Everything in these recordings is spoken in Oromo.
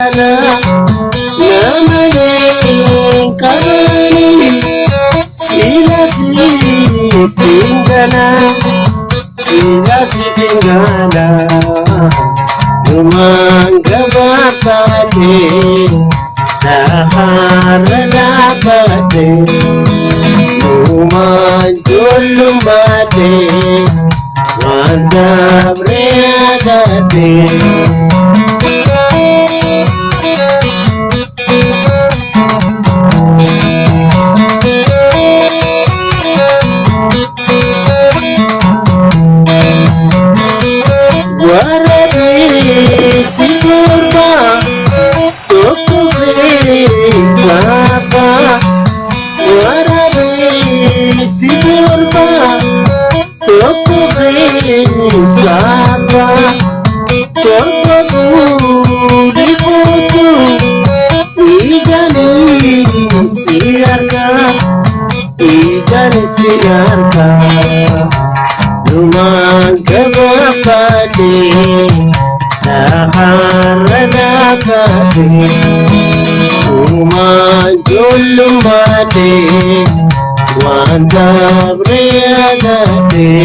Singala Namane Kavani Sila Singala Sila Singala Numanga Bapate Nahara Bapate Numajulumate Wanda Breadate Warabe Sigurba Tokube Sapa Warabe Sigurba Tokube Sapa Tokobu Diputu Igani Siarka Numanga Bapate Nahara Bapate Numajulumate Wanda Breadate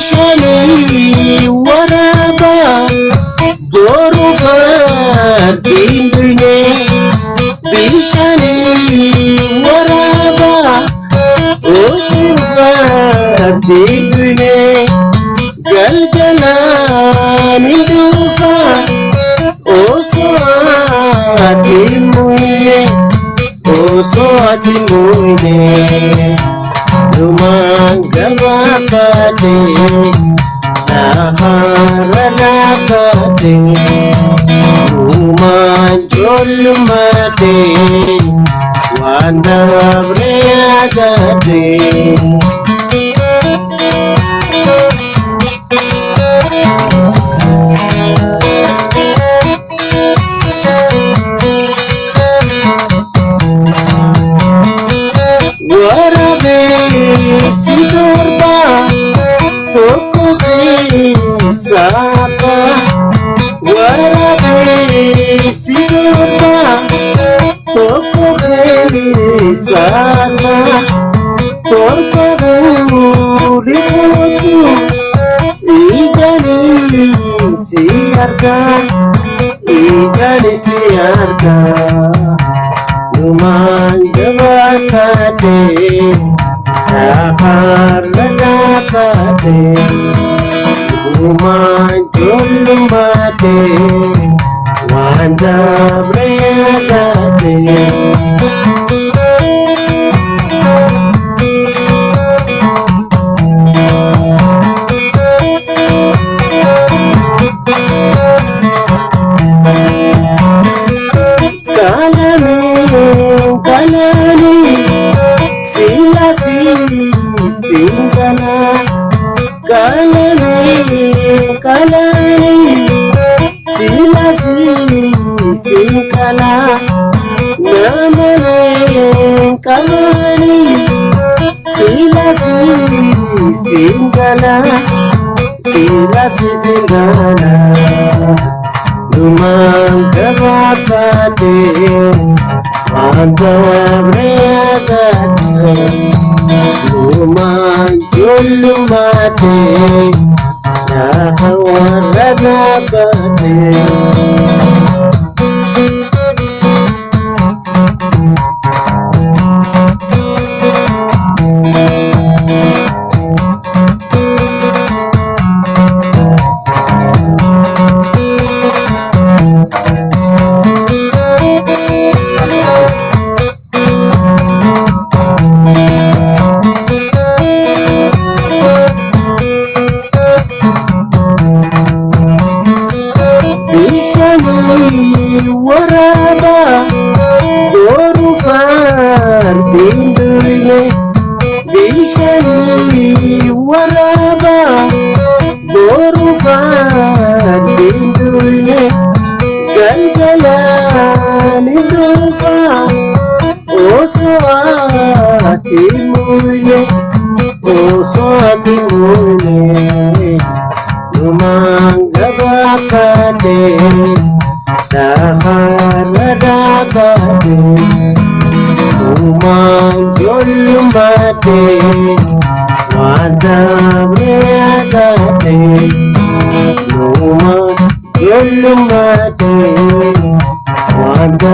Ishani Waraba Dorufar Dindune Ishani Waraba Dorufar Dindune Galgala Nidufa Oswati Muine Numanga Bapate Nahara Bapate Numajulumate Wanda Breadate Warabe Sigurba Tokube Sapa Warabe Sigurba Tokube Sapa Tokobu Diputu Igani Siarka Numanga Bapate Nahara Bapate Numajulumate Wanda Breadate Kalani Sila Singala Kalani Sila Singala Namane Kalani Sila Singala Numanga Bapate Wanda Breadate Numajulumate Nahara Bapate Waraba Dorufar Dindune Bishani Waraba Dorufar Dindune Galgala Nidu ba oso ati mule oso ati mule lumangga bakate daharada bate umangyol mate wada meagate umangyol mate wada